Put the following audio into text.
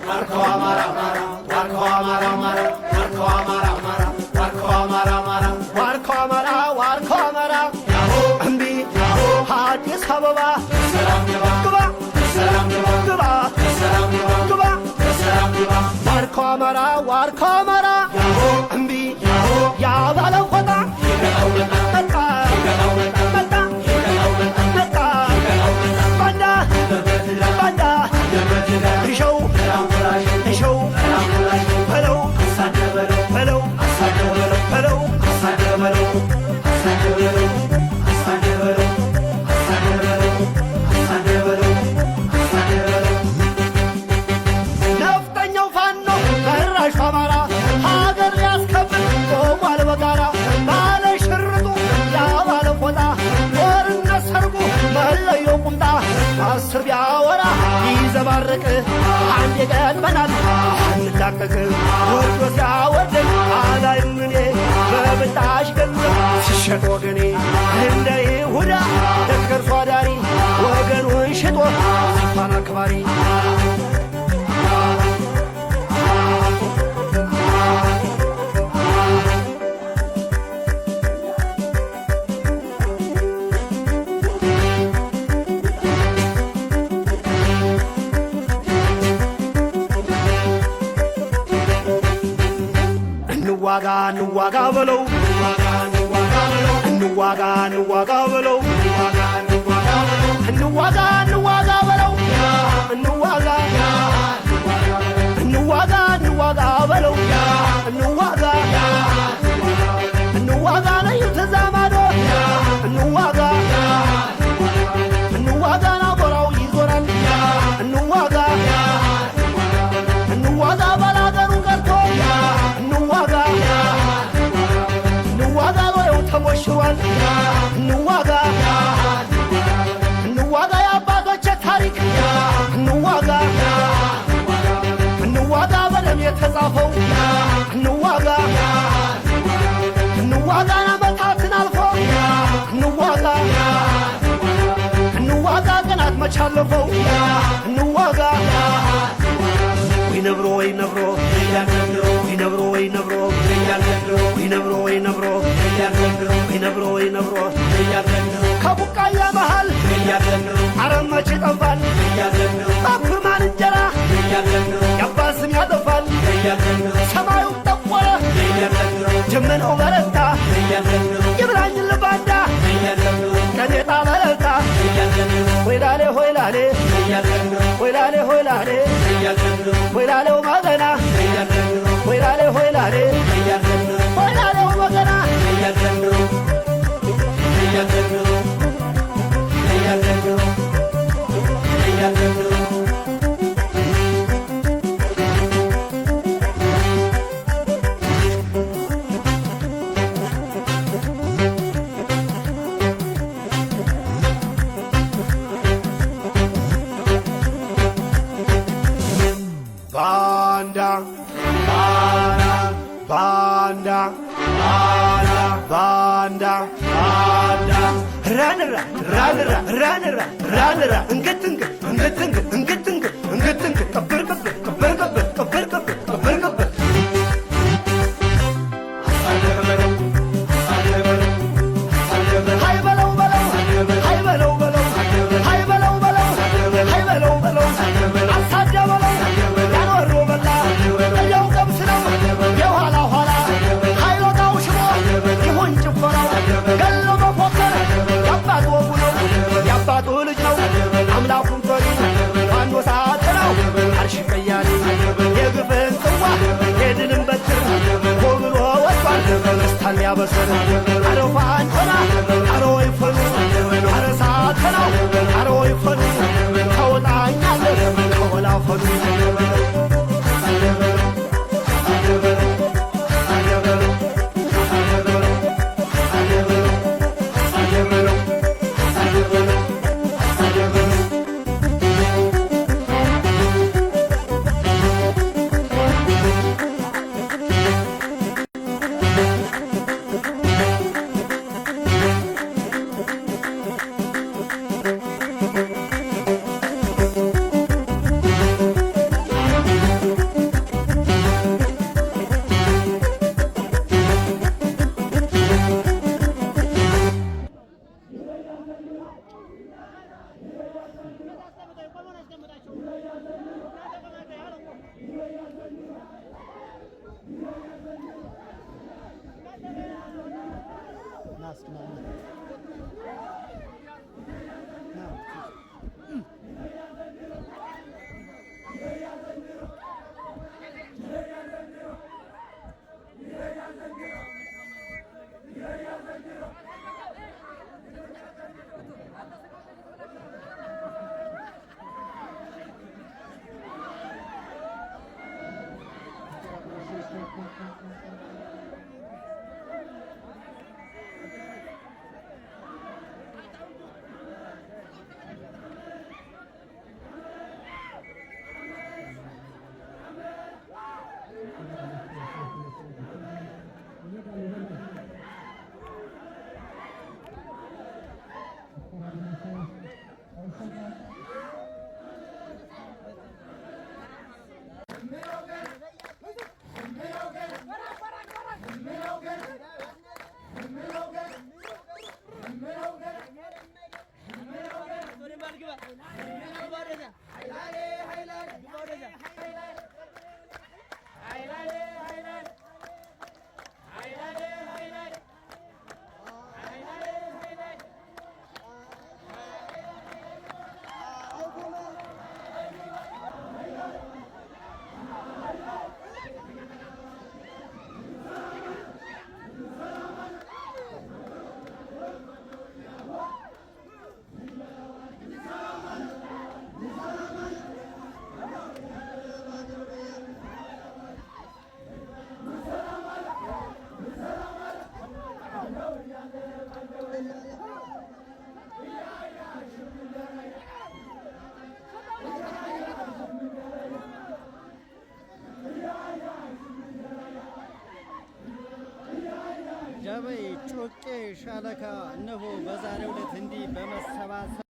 ዋርካው አማራ አማራ ዋርካው አማራ አማራ ዋርካው አማራ አማራ ዋርካው አማራ አማራ ዋርካው አማራ ዋርካው አማራ እምቢ አዲስ አበባ ሰላም ግባ ሰላም ግባ ሰላም ግባ ሰላም ግባ ዋርካው አማራ ዋርካው አማራ እምቢ ያባለው ቆጣ መጣ መጣ መጣ ባንዳ ባንዳ እሸው እሸው በለው በለው በለው ነፍጠኛው ፋኖ በራሹ አማራ ሀገር ሊያስከብር ቆሟል በጋራ ባለ ሽርጡ ያባለ ቆጣ ጦርነት ሰርጉ መለዮ ቁምጣ አስር ቢያወራ ይዘባርቅ አንድ የገጥመናል አንላቀቅ ወርዶ ሲያወርደን አላይም እኔ በብጣሽ ገንዘብ ሲሸጥ ወገኔ እንደ ይሁዳ ደከርሷ ዳሪ ወገኑን ሽጦ ሲፋን አክባሪ እንዋጋ እንዋጋ በለው እንዋጋ እንዋጋ በለው እንዋጋ እንዋጋ በለው እንዋጋ እንዋጋ እንዋጋ በለው እንዋጋ እንዋጋ ነዩ ተዛማዶ እንዋጋ እንዋጋ ናጎራው ይዞራል እንዋጋ እንዋጋ ባላገሩ ቀርቶ እንዋጋ እንዋጋ ወየው ተሞሽሯል እንዋጋ እንዋጋ የአባቶች ታሪክ እንዋጋ እንዋጋ በደም የተጻፈው እንዋጋ እንዋጋ ዓመታትን አልፎ እንዋጋ እንዋጋ ቀናት መቻለፈው እንዋጋ ወይ ነብሮ ወይ ነብሮ ወይ ነብሮ ወይ ነብሮ ወይ ነብሮ ወይ ነብሮ ወይ ነብሮ ወይ ነብሮ ከቡቃያ መሃል አረም መች ይጠፋል በኩርማን እንጀራ ያባ ስም ያጠፋል ሰማዩ ጠቆረ ጀመነው በረታ ይብላኝ ልባንዳ ከኔጣ በረታ ሆይላሌ ሆይላሌ ሆይላሌ ሆይላሌ ሆይላሌው መገና ሆይላሌ ሆይላሌ ሆይላሌው መገና Banda, banda, banda, banda, run, run, run, run, run, run, run, engetung, engetung, engetung, engetung, kabur, kabur, kabur, kabur, kabur, kabur, kabur, kabur. Hai balau balau, hai balau balau, hai balau balau, hai balau balau, asaja balau. ያባቱ ልጅ ነው አምላኩን ፈሪ ዋኖ ሳጥነው አርሽ ቀያሪ የግፍን ጽዋ የድልን በትር ሆብሎ ወጥቷል ደስታን ያበስር አረፋን ሆና አረወ ይፈኑ አረሳትነው አረወ ይፈኑ ከወጣኛለህ ከወላፈኑ ኦቄ ሻለካ እነሆ በዛሬው ዕለት እንዲህ በመሰባሰብ